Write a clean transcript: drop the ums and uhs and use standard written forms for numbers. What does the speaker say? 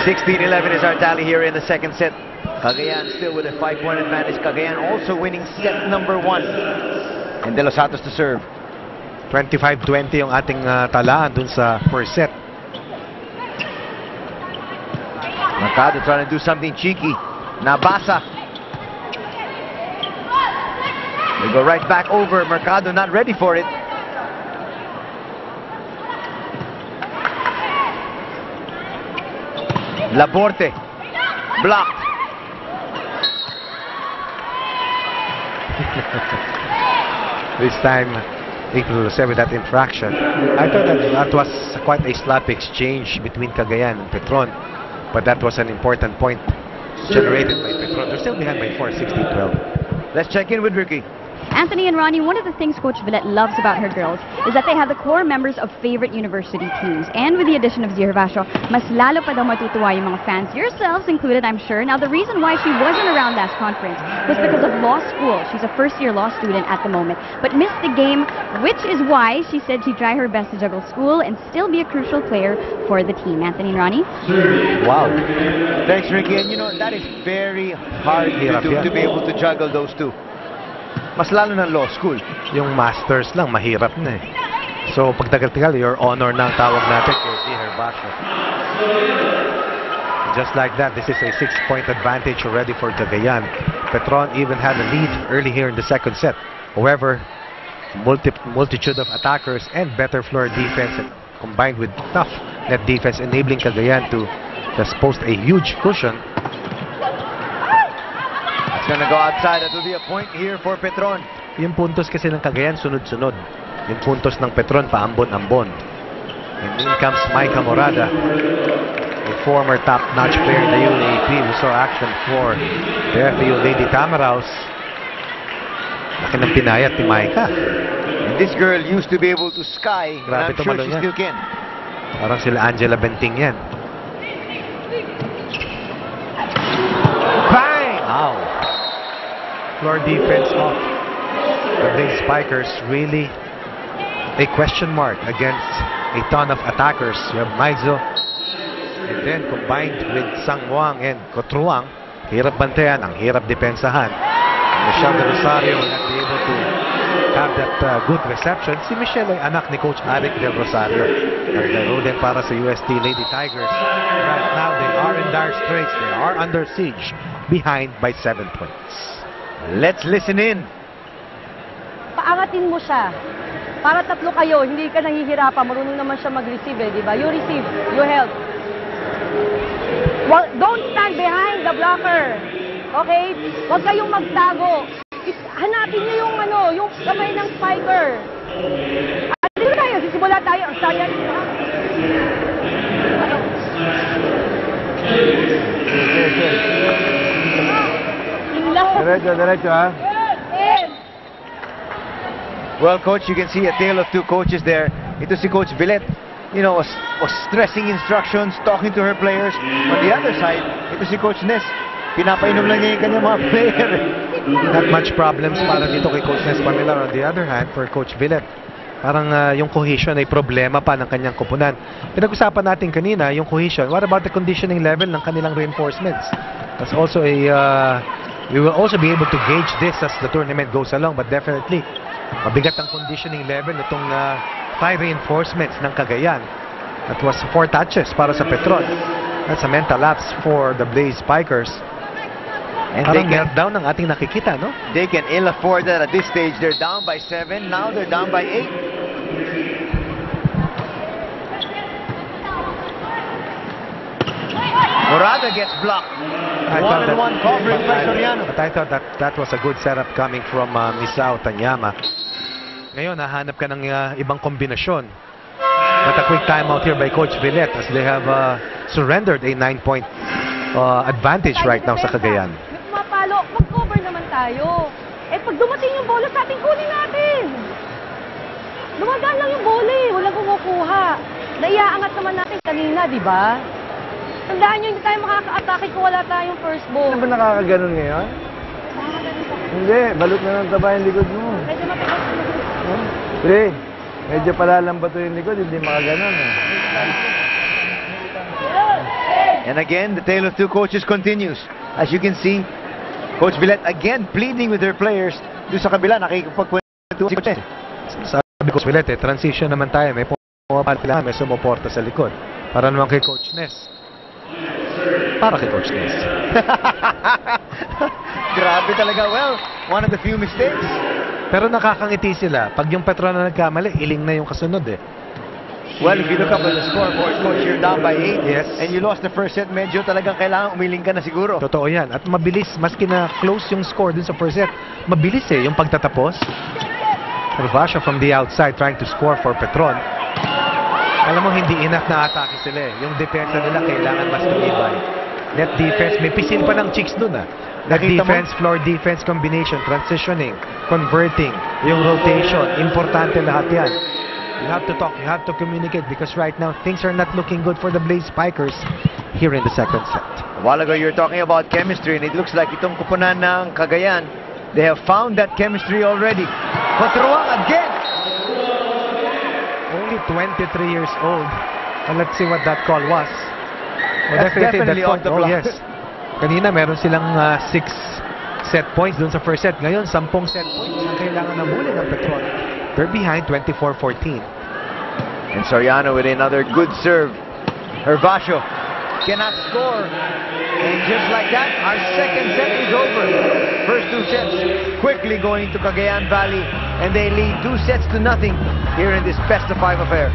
16-11 is our tally here in the second set. Cagayan still with a 5-point advantage. Cagayan also winning set number 1. And De Los Santos to serve. 25-20 yung ating talaan dun sa first set. Mercado trying to do something cheeky. Nabasa. They go right back over. Mercado not ready for it. Laborte. Blocked. This time, April 7 that infraction. I thought that was quite a slap exchange between Cagayan and Petron. But that was an important point generated by Petron. They're still behind by 4, 16-12. Let's check in with Ricky. Anthony and Ronnie, one of the things Coach Villet loves about her girls is that they have the core members of favorite university teams. And with the addition of Zia Gervasio, mas lalo pa daw matutuwa yung mga fans, yourselves included, I'm sure. Now, the reason why she wasn't around last conference was because of law school. She's a first-year law student at the moment, but missed the game, which is why she said she'd try her best to juggle school and still be a crucial player for the team. Anthony and Ronnie? Wow. Thanks, Ricky. And you know, that is very hard to be able to juggle those two. Mas lalo ng law school. Yung masters lang, mahirap na eh. So, pag tagal-tagal, your honor na ang tawag natin kay Zia Gervasio. Just like that, this is a 6-point advantage already for Cagayan. Petron even had a lead early here in the second set. However, multitude of attackers and better floor defense combined with tough net defense enabling Cagayan to just post a huge cushion. It's gonna go outside. That will be a point here for Petron. Yung puntos kasi ng Cagayan sunod-sunod. Yung puntos ng Petron paambon-ambon. And in comes Micah Morada, a former top-notch player in the UAAP. We saw action for the FAU Lady Tamaraws. Laki ng pinayat ni Micah. And this girl used to be able to sky. Grabe, I'm sure she still can. Parang sila Angela Benting yan. Bang! Wow! Floor defense of the Blaze Spikers really a question mark against a ton of attackers. You have Maizo, and then combined with Sangwang and Cotruang, hirap bantayan, ang hirap depensahan. Michelle De Rosario will not be able to have that good reception. Si Michelle ay anak ni Coach Arik Del Rosario. Naglaro din para sa UST Lady Tigers. Right now, they are in dire straits. They are under siege, behind by 7 points. Let's listen in. Paangatin mo siya. Para tatlo kayo, hindi ka nahihirapan. Marunong naman siya mag-receive eh, di ba? You receive, you help. Well, don't stand behind the blocker. Okay? Huwag kayong magtago. Hanapin niyo yung yung kamay ng spiker. Dito tayo, sisimula tayo. Ang saya niyo. Diretso, ha? Well, Coach, you can see a tale of two coaches there. Ito si Coach Villet, you know, was stressing instructions, talking to her players. On the other side, ito si Coach Ness. Pinapainom lang niya yung kanyang mga player. Not much problems para dito kay Coach Ness Pamilar. On the other hand, for Coach Villet, parang yung cohesion ay problema pa ng kanyang kupunan. Pinag-usapan natin kanina, yung cohesion. What about the conditioning level ng kanilang reinforcements? That's also a... we will also be able to gauge this as the tournament goes along, but definitely, mabigat ang conditioning level itong 5 reinforcements ng Cagayan. That was 4 touches para sa Petron. That's a mental lapse for the Blaze Spikers. And parang meltdown ang ating nakikita, no? They can ill afford that at this stage. They're down by 7. Now they're down by 8. Morada gets blocked. 1-1 covering by Soriano. But I thought that was a good setup coming from Misao Tanyama. Ngayon, nahanap ka ng ibang kombinasyon. But a quick timeout here by Coach Villet as they have surrendered a 9-point advantage right now sa Cagayan. Mapalo, mag-cover naman tayo. Eh, pag dumating yung bola sa atin, kunin natin. Dumadaan lang yung bola eh. Walang kumukuha. Naiaangat naman natin kanina, di ba? Tandaan nyo, hindi tayo makaka-atake kung wala tayong first ball. Ano ba nakakaganon ngayon? Hindi, balot na ng taba yung likod mo. Medyo matigas. Pre, medyo palalambato yung likod, hindi makaganon eh. And again, the tale of two coaches continues. As you can see, Coach Villet again pleading with her players. Doon sa kabila, nakikipagkwento si Coach Ness. Sabi ko, Villet, transition naman tayo. May pumapala, may sumuporta sa likod. Para naman kay Coach Ness. Para kay Coach Ness. Grabe talaga. Well, one of the few mistakes. Pero nakakangiti sila. Pag yung Petron na nagkamali, iling na yung kasunod eh. Well, if you look up at the scoreboard, Coach, you're down by 8. Yes. And you lost the first set. Medyo talagang kailangan umiling ka na siguro. Totoo yan. At mabilis, maski na close yung score dun sa first set, mabilis eh, yung pagtatapos. Hervasio from the outside trying to score for Petron. Alam mo, hindi enough na atake sila eh. Yung depensa nila kailangan mas tumibay. Net defense, may pisil pa ng chicks dun ah. Net defense, floor defense combination, transitioning, converting, yung rotation, importante lahat yan. You have to talk, you have to communicate because right now things are not looking good for the Blaze Spikers here in the second set. A while ago, you were talking about chemistry, and it looks like itong kupunan ng Cagayan, they have found that chemistry already. Patruang again! Only 23 years old. And let's see what that call was. Well, That's definitely that on the point, block. yes. Kanina meron silang 6 set points dun sa first set. Ngayon, 10 set points ang kailangan ng bulin ng Petron. They're behind 24-14. And Soriano with another good serve. Hervasio cannot score. And just like that, our second set is over. First 2 sets quickly going to Cagayan Valley. And they lead 2 sets to nothing here in this best of 5 affair.